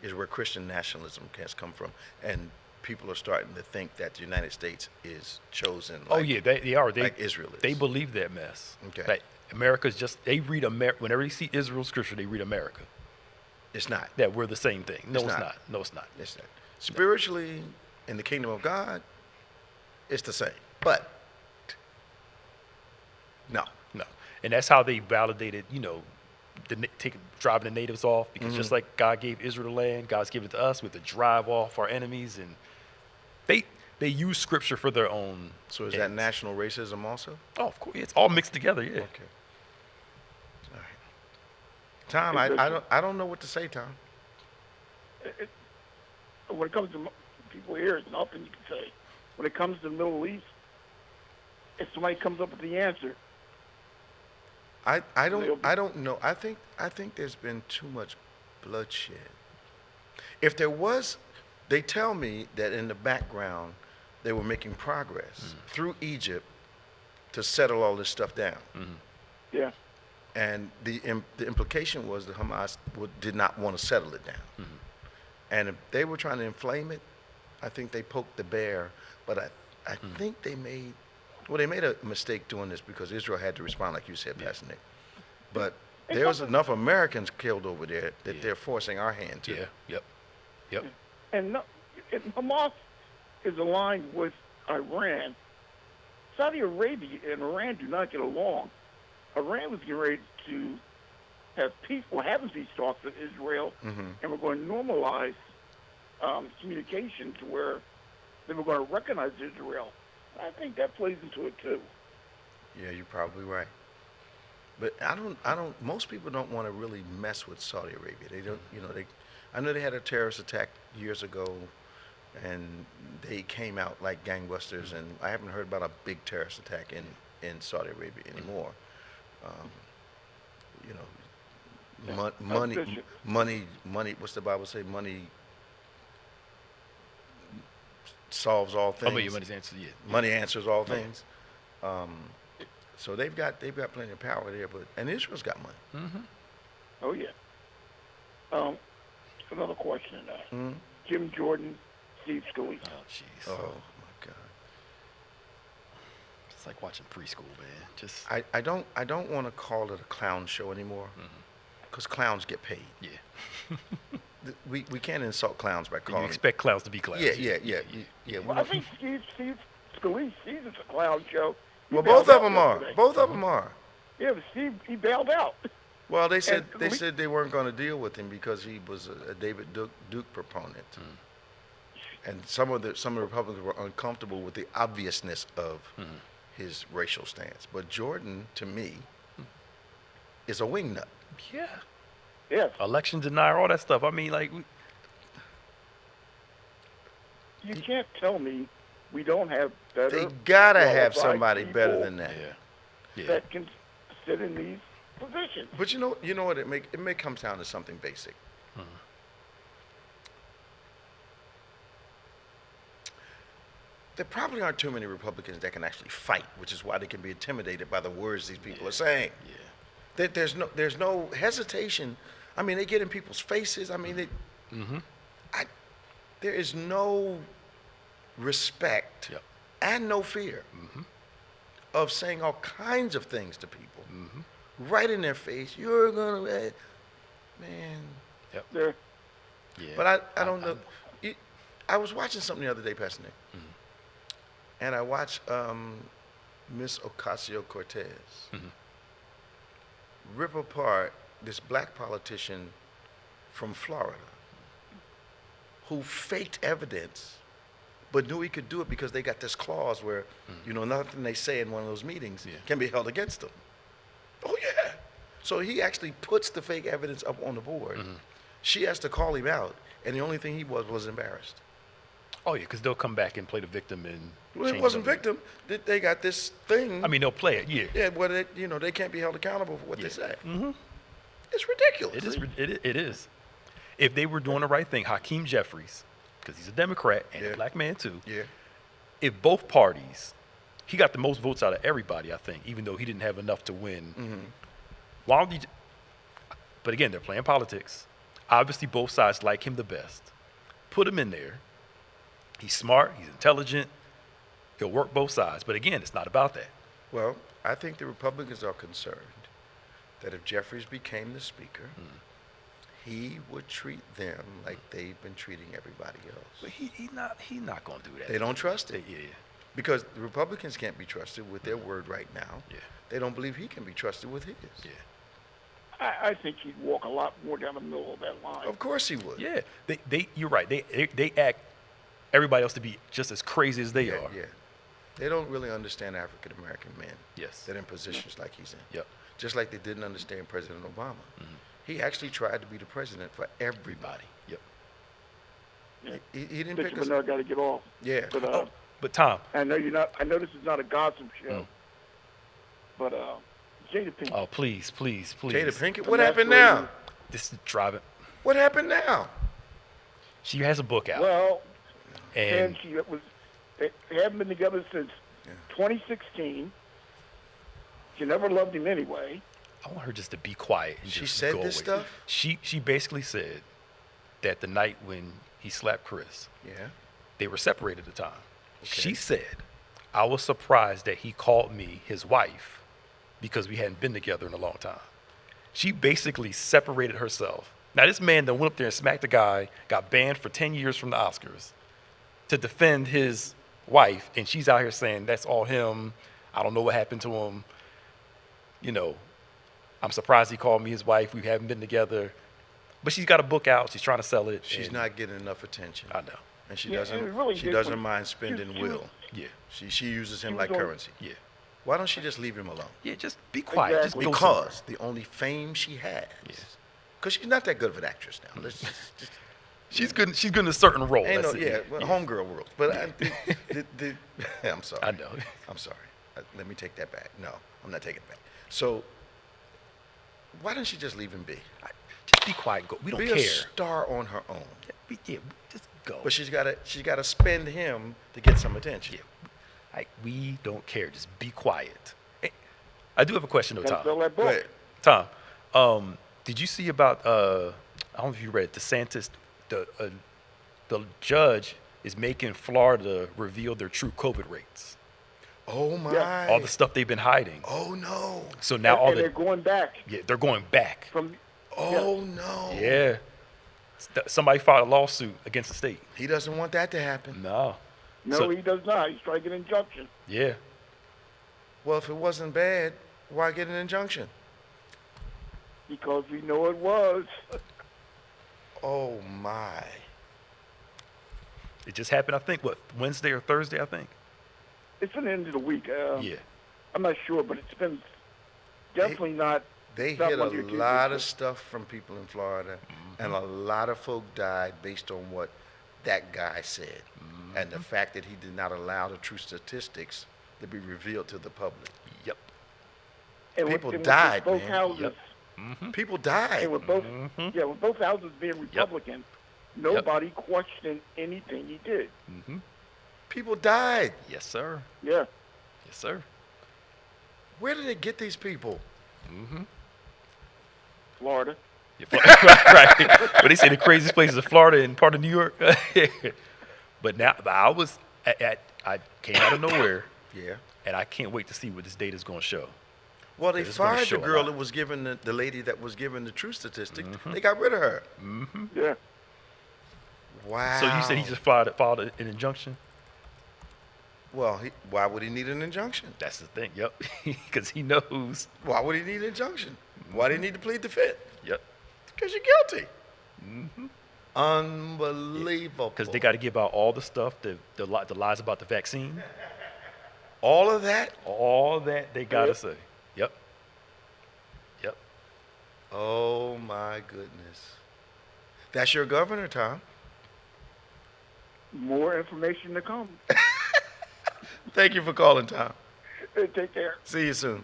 is where Christian nationalism has come from, and people are starting to think that the United States is chosen they are. Like Israel is. They believe that mess. Okay. That America's they read whenever they see Israel scripture, they read America. It's not. That we're the same thing. No, it's not. No, it's not. It's not. Spiritually, in the kingdom of God, it's the same. But, no. And that's how they validated, driving the natives off, because just like God gave Israel the land, God's given it to us with to drive off our enemies, and they use scripture for their own. So is ends. that national racism also? Oh, of course. It's all mixed together, yeah. Okay. All right. Tom, I don't know what to say, Tom. When it comes to people here, there's nothing you can say. When it comes to the Middle East, if somebody comes up with the answer, I don't know. I think there's been too much bloodshed. If there was, they tell me that in the background they were making progress through Egypt to settle all this stuff down. Yeah. And the implication was that Hamas did not want to settle it down. And if they were trying to inflame it, I think they poked the bear. But I think they made a mistake doing this because Israel had to respond, like you said, Pastor Nick. But there was enough Americans killed over there that they're forcing our hand to. Yep. And Hamas is aligned with Iran. Saudi Arabia and Iran do not get along. Iran was getting ready to have having peace talks with Israel, and we're going to normalize communication to where they were going to recognize Israel. I think that plays into it too. Yeah, you're probably right. But I don't. Most people don't want to really mess with Saudi Arabia. They don't. I know they had a terrorist attack years ago, and they came out like gangbusters. And I haven't heard about a big terrorist attack in Saudi Arabia anymore. Money. What's the Bible say? Money solves all things. Money's answer, Money answers all things. So they've got plenty of power there, and Israel's got money. Oh yeah. Another question. Jim Jordan, Steve Scalise. Oh jeez. Oh my God. It's like watching preschool, man. Just I don't want to call it a clown show anymore, because clowns get paid. Yeah. We can't insult clowns by calling. You expect clowns to be clowns. Yeah. Well, I think Steve Scalise sees it's a clown show. Well, both of them are. Both of them are. Yeah, but Steve, he bailed out. Well, they said they weren't going to deal with him because he was a David Duke proponent, and some of the Republicans were uncomfortable with the obviousness of his racial stance. But Jordan, to me, is a wingnut. Yeah. Yes. Election denier, all that stuff. I mean, like. You can't tell me we don't have better. They gotta have qualified somebody better people than that. Yeah. that can sit in these positions. But you know what? It may come down to something basic. There probably aren't too many Republicans that can actually fight, which is why they can be intimidated by the words these people are saying. Yeah. There's no hesitation. I mean, they get in people's faces. I mean, there is no respect and no fear of saying all kinds of things to people right in their face. You're gonna, man. Yep. They're, Yeah. But I don't know. I was watching something the other day, Pastor Nick, and I watched Miss Ocasio-Cortez rip apart this black politician from Florida who faked evidence but knew he could do it because they got this clause where, nothing they say in one of those meetings can be held against them. Oh, yeah. So he actually puts the fake evidence up on the board. She has to call him out, and the only thing he was embarrassed. Oh, yeah, because they'll come back and play the victim and Well, it change wasn't something. victim. They got this thing. I mean, they'll play it, yeah. Yeah, well, they can't be held accountable for what they say. Mm-hmm. It's ridiculous. It is. If they were doing the right thing, Hakeem Jeffries, because he's a Democrat and a black man too. Yeah. If both parties, he got the most votes out of everybody, I think, even though he didn't have enough to win. Why don't you? But again, they're playing politics. Obviously, both sides like him the best. Put him in there. He's smart. He's intelligent. He'll work both sides. But again, it's not about that. Well, I think the Republicans are concerned that if Jeffries became the speaker, he would treat them like they've been treating everybody else. But he's not going to do that. They don't trust it. Yeah. Because the Republicans can't be trusted with their word right now. Yeah. They don't believe he can be trusted with his. Yeah. I think he'd walk a lot more down the middle of that line. Of course he would. Yeah. You're right. They act everybody else to be just as crazy as they are. Yeah. They don't really understand African American men. Yes. That are in positions like he's in. Yep. Just like they didn't understand President Obama. He actually tried to be the president for everybody. Yep. Yeah. He didn't Bishop pick us. Bernard got to get off. Yeah. But But Tom. I know you're not. I know this is not a gossip show. But Jada Pinkett. Oh, please. Jada Pinkett. What happened now? This is driving. What happened now? She has a book out. Well, and they haven't been together since 2016. She never loved him anyway. I want her just to be quiet and She just said go this away. stuff? She basically said that the night when he slapped Chris, Yeah. they were separated at the time. Okay. She said, I was surprised that he called me his wife because we hadn't been together in a long time. She basically separated herself. Now, this man that went up there and smacked a guy, got banned for 10 years from the Oscars to defend his wife, and she's out here saying, that's all him. I don't know what happened to him. You know, I'm surprised he called me his wife. We haven't been together. But she's got a book out. She's trying to sell it. She's not getting enough attention. I know. And she Yeah, doesn't. and it really she did doesn't when- mind spending she was- will. Yeah. She uses him was like on- currency. Yeah. Why don't she just leave him alone? Yeah, just be quiet. Exactly. Just go somewhere. Because the only fame she has. Yeah. Because she's not that good of an actress now. Let's just She's good in a certain role. ain't no, That's it. yeah, well, homegirl world. But I'm sorry. I know. I'm sorry. Let me take that back. No, I'm not taking it back. So why don't she just leave him be? Just be quiet. Go. We don't Be care. a star on her own. Just go. But she's got to spend him to get some attention. Yeah. We don't care. Just be quiet. Hey, I do have a question though, Gotta sell Tom. that Go book. ahead. Tom, did you see about I don't know if you read it, DeSantis, the judge is making Florida reveal their true COVID rates. Oh my! Yeah. All the stuff they've been hiding. Oh no! So now all and they're going back they're going back. from. Oh no! Yeah. Somebody filed a lawsuit against the state. He doesn't want that to happen. No. No, So- he does not. He's trying to get an injunction Yeah. Well, if it wasn't bad, why get an injunction? because we know it was. Oh my! It just happened, I think, Wednesday or Thursday, I think? It's been the end of the week. Yeah. I'm not sure, but it's been definitely not. They Not hit a Monday or Tuesday, lot of so- stuff from people in Florida, and a lot of folk died based on what that guy said, and the fact that he did not allow the true statistics to be revealed to the public. Yep. And People with died, both man. houses. Yep. People died. And with both, with both houses being Republican, nobody questioned anything he did. People died. Yes, sir. Yeah. Yes, sir. Where did they get these people? Florida. Yeah, right. But they say the craziest places are Florida and part of New York. But now, I came out of nowhere, Yeah. and I can't wait to see what this data is going to show. Well, they It's gonna fired show the a girl lot. that was given the lady that was given the true statistics. They got rid of her. Yeah. Wow. So you said he just filed an injunction? Well, why would he need an injunction? That's the thing. Yep. Because he knows. Why would he need an injunction? Why did he need to plead the fifth? Yep. Because you're guilty. Unbelievable. Because they got to give out all the stuff, the lies about the vaccine. all of that. All that they got to say. Yep. Yep. Oh my goodness. That's your governor, Tom. More information to come. Thank you for calling, Tom. Take care. See you soon.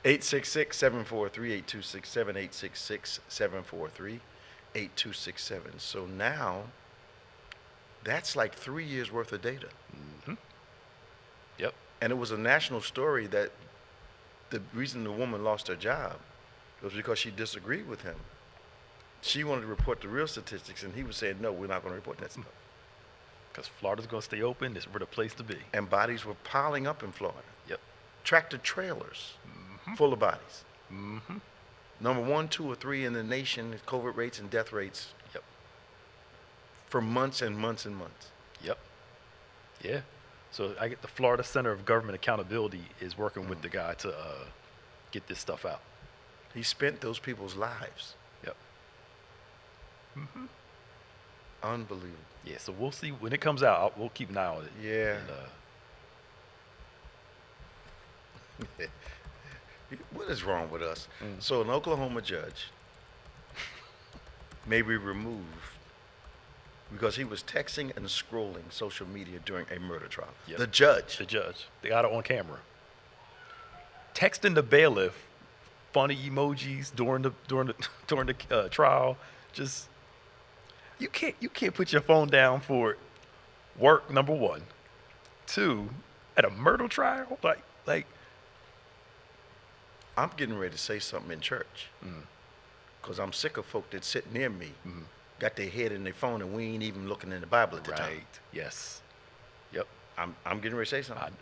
866-743-8267, 866-743-8267. So now, that's like 3 years worth of data. Yep. And it was a national story that the reason the woman lost her job was because she disagreed with him. She wanted to report the real statistics, and he was saying, no, we're not going to report that stuff. Because Florida's going to stay open. It's the place to be. And bodies were piling up in Florida. Yep. Tractor trailers full of bodies. Number 1, 2, or 3 in the nation is COVID rates and death rates Yep. for months and months and months. Yep. Yeah. So I get the Florida Center of Government Accountability is working with the guy to get this stuff out. He spent those people's lives. Yep. Unbelievable. Yeah. So we'll see when it comes out. We'll keep an eye on it. Yeah. And, What is wrong with us? So an Oklahoma judge may be removed because he was texting and scrolling social media during a murder trial. Yep. The judge. They got it on camera. Texting the bailiff funny emojis during the trial. Just you can't put your phone down for work, number one. Two, at a murder trial, like I'm getting ready to say something in church because I'm sick of folk that sit near me, got their head in their phone, and we ain't even looking in the Bible at the time. Right. Yes. Yep. I'm getting ready to say something.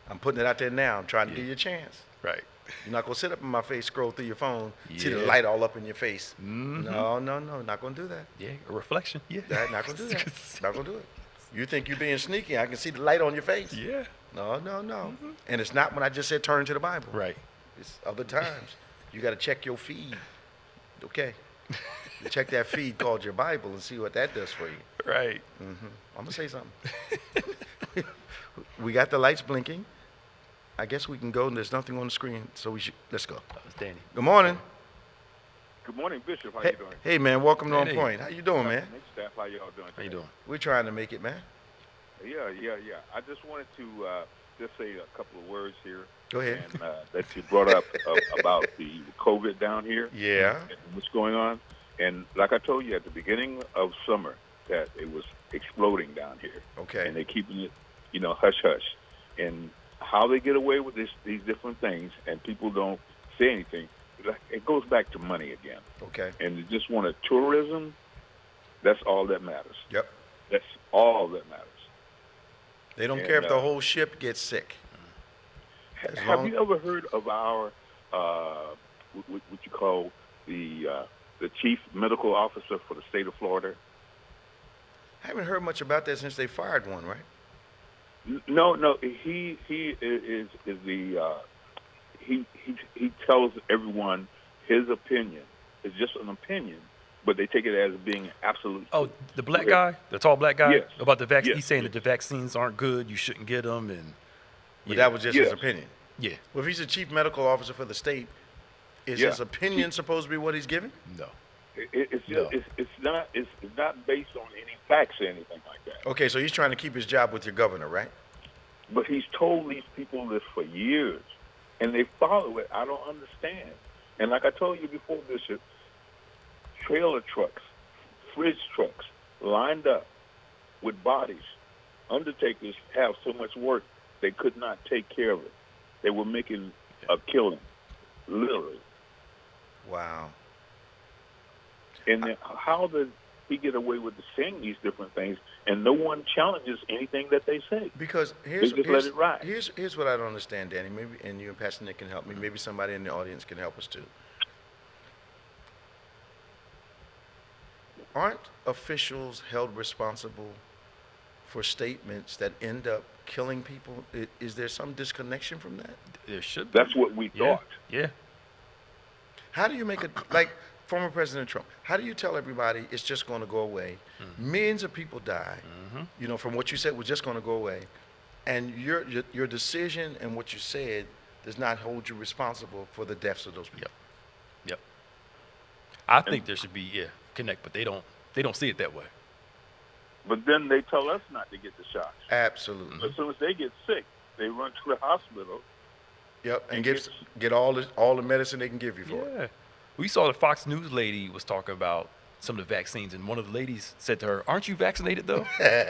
I'm putting it out there now. I'm trying to give you a chance. Right. You're not gonna sit up in my face, scroll through your phone, see the Yeah. light all up in your face. Mhm. No, not gonna do that. Yeah. A reflection. Yeah. Not gonna do that. Not gonna do it. You think you're being sneaky? I can see the light on your face. Yeah. No. And it's not when I just said turn to the Bible. Right. It's other times. You got to check your feed. Okay. You check that feed called your Bible and see what that does for you. Right. I'm gonna say something. We got the lights blinking. I guess we can go, and there's nothing on the screen, so let's go. That was Danny. Good morning. Good morning, Bishop. How Hey, you doing? hey, man, welcome to On Hey. Point. How you doing, man? Next staff, how y'all doing? How you doing? We're trying to make it, man. Yeah. I just wanted to just say a couple of words here. Go ahead. And that you brought up about the COVID down here. Yeah. And what's going on. And like I told you at the beginning of summer, that it was exploding down here. Okay. And they're keeping it, hush hush. And how they get away with these different things, and people don't say anything. It goes back to money again. Okay. And they just want tourism. That's all that matters. Yep. That's all that matters. They don't And, care if the whole ship gets sick. As Have long- you ever heard of our what you call the chief medical officer for the state of Florida? I haven't heard much about that since they fired one, right? No, he is the he tells everyone his opinion. It's just an opinion, but they take it as being absolute. Oh, the black guy, the tall black guy, Yes. about the vaccine. Yes. He's saying that the vaccines aren't good. You shouldn't get them, and But that was just his opinion. yeah, Well, if he's the chief medical officer for the state, is Yeah. his opinion supposed to be what he's giving? no, It's just, No. it's not based on any facts or anything like that. Okay, so he's trying to keep his job with your governor, right? But he's told these people this for years, and they follow it. I don't understand. And like I told you before, Bishop, trailer trucks, fridge trucks lined up with bodies. Undertakers have so much work, they could not take care of it. They were making a killing, literally. Wow. And then how did he get away with saying these different things, and no one challenges anything that they say? Because They just let it ride. here's what I don't understand, Danny. Maybe, and you and Pastor Nick can help me. Maybe somebody in the audience can help us too. Aren't officials held responsible for statements that end up killing people? Is there some disconnection from that? there should be. That's what we Yeah, thought. yeah. How do you make it, like former President Trump, how do you tell everybody it's just going to go away? Millions of people die, from what you said was just going to go away. And your decision and what you said does not hold you responsible for the deaths of those people. Yep. I think there should be connect, but they don't see it that way. But then they tell us not to get the shots. Absolutely. As soon as they get sick, they run to the hospital. Yep, and get all the medicine they can give you for it. Yeah. We saw the Fox News lady was talking about some of the vaccines, and one of the ladies said to her, "Aren't you vaccinated though?"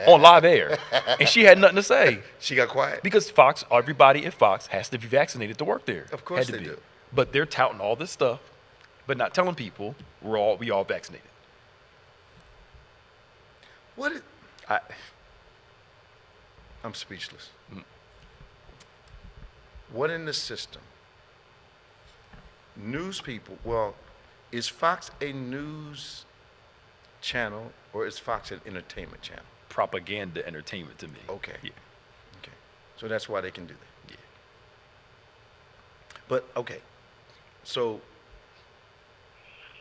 on live air, and she had nothing to say She got quiet. because everybody at Fox has to be vaccinated to work there. Of course Had to they be. do. But they're touting all this stuff, but not telling people we all vaccinated. What is, I, I'm speechless. What in the system? News people, well, is Fox a news channel or is Fox an entertainment channel? propaganda entertainment to me. Okay. Yeah. Okay. So that's why they can do that. Yeah. But, okay. So,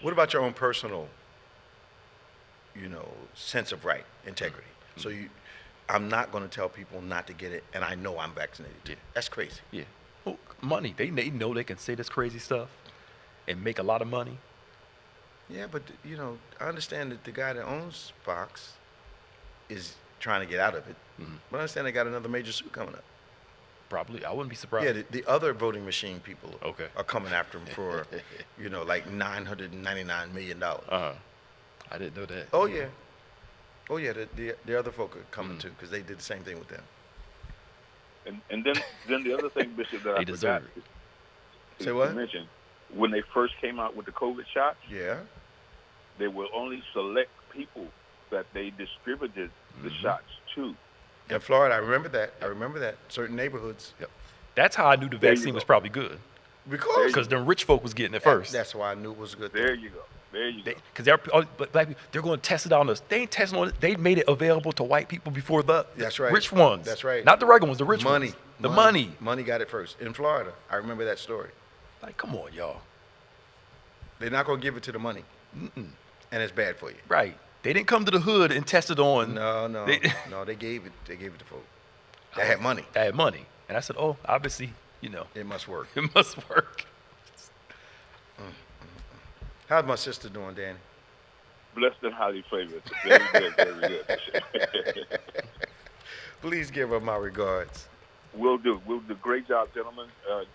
what about your own personal, sense of right, integrity? So I'm not going to tell people not to get it, and I know I'm vaccinated too. Yeah. That's crazy. Yeah. Well, money. They know they can say this crazy stuff and make a lot of money. Yeah, but I understand that the guy that owns Fox is trying to get out of it. But I understand they got another major suit coming up. Probably. I wouldn't be surprised. Yeah, the other voting machine people Okay. are coming after him for, like $999 million. I didn't know that. Oh, yeah. Oh, yeah, the other folk are coming too, because they did the same thing with them. And then the other thing, Bishop, that They I deserve forgot it. Say to what? mention, when they first came out with the COVID shots, Yeah. they will only select people that they distributed the shots to. In Florida, I remember that. Certain neighborhoods. Yep. That's how I knew the There you vaccine was go. probably good. Because them rich folk was getting it first. That's why I knew it was a good thing. There you go. Because black people, they're going to test it on us. They ain't testing on it. They made it available to white people before the That's right. rich ones. That's right. Not the regular ones, the rich Money. ones. The money. Money got it first. In Florida, I remember that story. Like, come on, y'all. They're not going to give it to the money. And it's bad for you. Right. They didn't come to the hood and test it on. No. They, They gave it to folk. They had money. They had money. And I said, oh, obviously, It must work. it must work. How's my sister doing, Danny? Blessed and highly favored. Very good, very good. Please give her my regards. We'll do. Great job, gentlemen.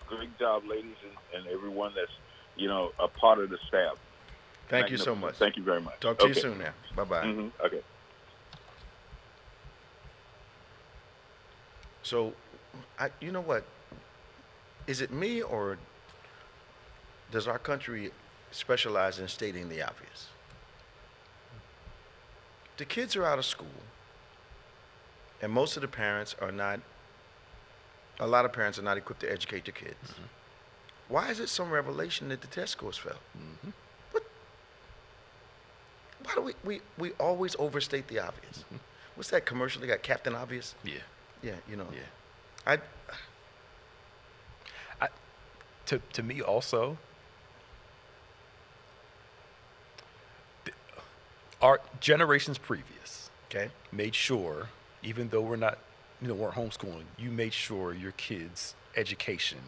Great job, ladies, and everyone that's, a part of the staff. Thank you so much. Thank you very much. Talk to you soon now. Bye-bye. Okay. So, you know what? Is it me, or does our country specialize in stating the obvious? The kids are out of school, and most of the parents are not, a lot of parents are not equipped to educate their kids. Why is it some revelation that the test scores fell? What? Why do we always overstate the obvious? What's that commercial? They got Captain Obvious? Yeah. Yeah, Yeah. To me also, our generations previous Okay. made sure, even though we're not, weren't homeschooling, you made sure your kids' education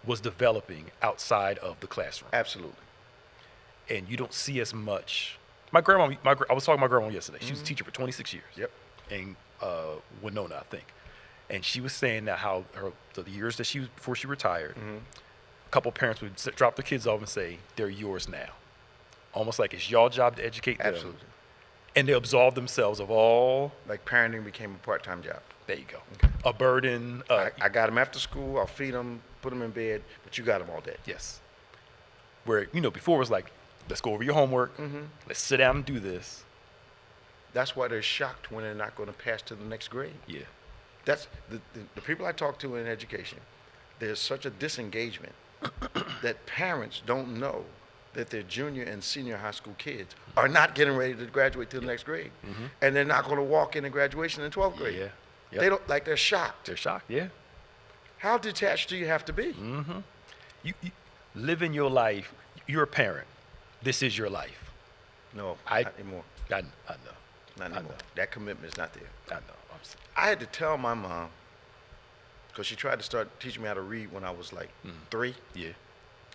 was developing outside of the classroom. Absolutely. And you don't see as much. My grandma, I was talking to my grandma yesterday. She was a teacher for 26 years. Yep. In Winona, I think. And she was saying that how the years that before she retired, a couple parents would drop their kids off and say, they're yours now. Almost like it's your job to educate them. Absolutely. And they absolve themselves of all. Like parenting became a part-time job. There you go. Okay. A burden. I got them after school. I'll feed them, put them in bed, but you got them all day. Yes. Where, before it was like, let's go over your homework. Let's sit down and do this. That's why they're shocked when they're not going to pass to the next grade. Yeah. That's the people I talk to in education. There's such a disengagement that parents don't know that their junior and senior high school kids are not getting ready to graduate to the next grade, and they're not going to walk into graduation in 12th grade. Yeah. Yep. They don't they're shocked. They're shocked. Yeah. How detached do you have to be? You living your life. You're a parent. This is your life. No, I- not anymore. I know. Not I anymore. know. That commitment is not there. I know. I had to tell my mom, because she tried to start teaching me how to read when I was like 3. Yeah.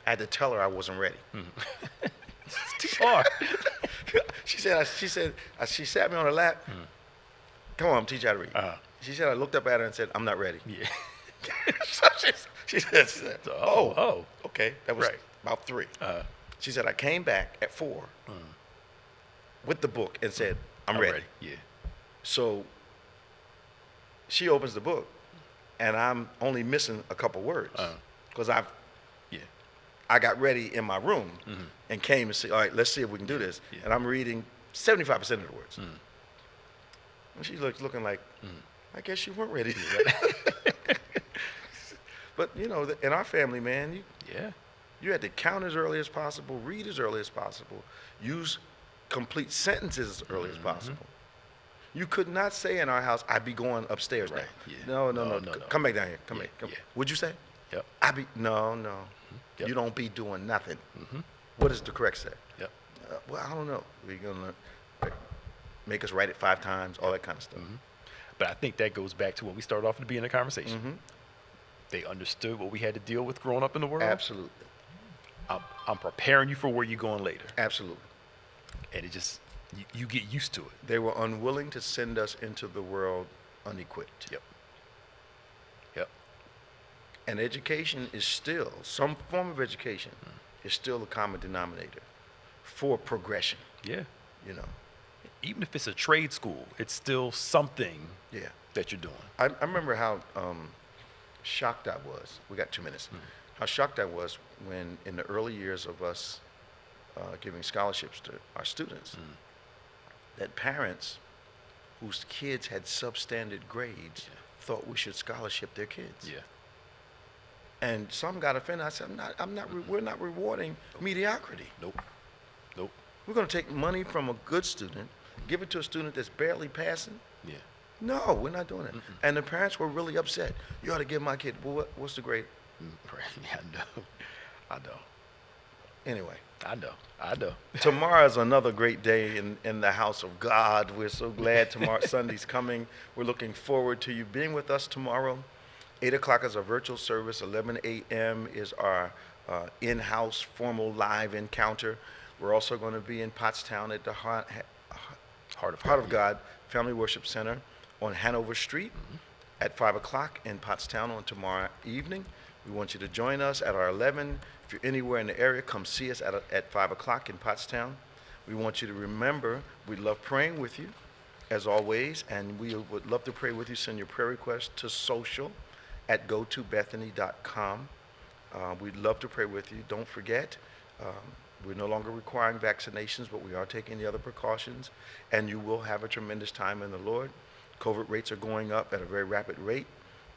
I had to tell her I wasn't ready. It's too hard. She sat me on her lap. Come on, I'm teach you how to read. She said, I looked up at her and said, I'm not ready. Yeah. So she said, Oh. okay. That was Right. about 3. She said, I came back at 4 with the book and said, I'm ready. Yeah. So she opens the book, and I'm only missing a couple words because Yeah. I got ready in my room and came and said, all right, let's see if we can do this. Yeah. And I'm reading 75% of the words. And she's looking like, I guess you weren't ready. But, in our family, man, Yeah. you had to count as early as possible, read as early as possible, use complete sentences as early as possible. You could not say in our house, I'd be going upstairs Right, now. yeah. No. No. Come back down here. Come Yeah, back. Come. yeah. What'd you say? Yep. No. Yep. You don't be doing nothing. What does the correct say? Yep. Well, I don't know. We're going to make us write it 5 times, all that kind of stuff. But I think that goes back to what we started off at the beginning of the conversation. They understood what we had to deal with growing up in the world. Absolutely. I'm preparing you for where you're going later. Absolutely. And it just, you get used to it. They were unwilling to send us into the world unequipped. Yep. Yep. And education is still, some form of education is still a common denominator for progression, Yeah. you know. Even if it's a trade school, it's still something Yeah. that you're doing. I remember how shocked I was. We got 2 minutes. How shocked I was when, in the early years of us giving scholarships to our students, that parents whose kids had substandard grades thought we should scholarship their kids. Yeah. And some got offended. I said, we're not rewarding mediocrity. Nope. Nope. We're going to take money from a good student, give it to a student that's barely passing. Yeah. No, we're not doing it. And the parents were really upset. You ought to give my kid, well, what's the grade? Yeah, I know. I know. Anyway, I know. tomorrow's another great day in the house of God. We're so glad tomorrow Sunday's coming. We're looking forward to you being with us tomorrow. 8 o'clock is our virtual service. 11 a.m. is our in-house formal live encounter. We're also going to be in Pottstown at the Heart of God Family Worship Center on Hanover Street at 5 o'clock in Pottstown on tomorrow evening. We want you to join us at our 11. If you're anywhere in the area, come see us at 5 o'clock in Pottstown. We want you to remember, we love praying with you, as always, and we would love to pray with you. Send your prayer requests to social@gotobethany.com. We'd love to pray with you. Don't forget, we're no longer requiring vaccinations, but we are taking the other precautions, and you will have a tremendous time in the Lord. COVID rates are going up at a very rapid rate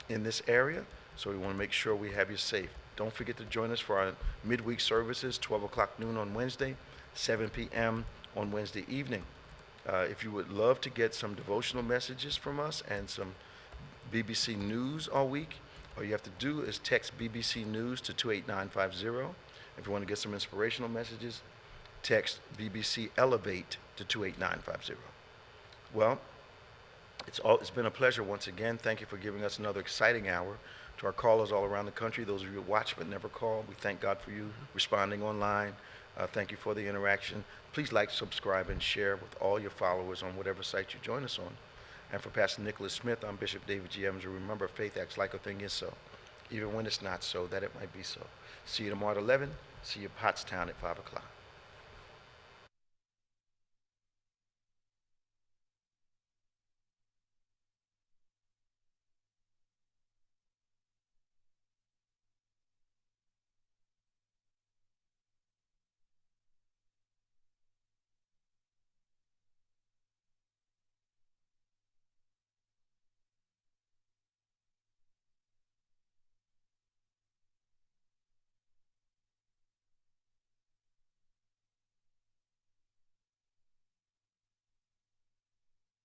in this area, so we want to make sure we have you safe. Don't forget to join us for our midweek services, 12 o'clock noon on Wednesday, 7 p.m. on Wednesday evening. If you would love to get some devotional messages from us and some BBC News all week, all you have to do is text BBC News to 28950. If you want to get some inspirational messages, text BBC Elevate to 28950. Well, it's been a pleasure once again. Thank you for giving us another exciting hour. To our callers all around the country, those of you who watch but never call, we thank God for you responding online. Thank you for the interaction. Please like, subscribe, and share with all your followers on whatever site you join us on. And for Pastor Nicholas Smith, I'm Bishop David G. Evans. Remember, faith acts like a thing is so, even when it's not so, that it might be so. See you tomorrow at 11. See you at Pottstown at 5 o'clock.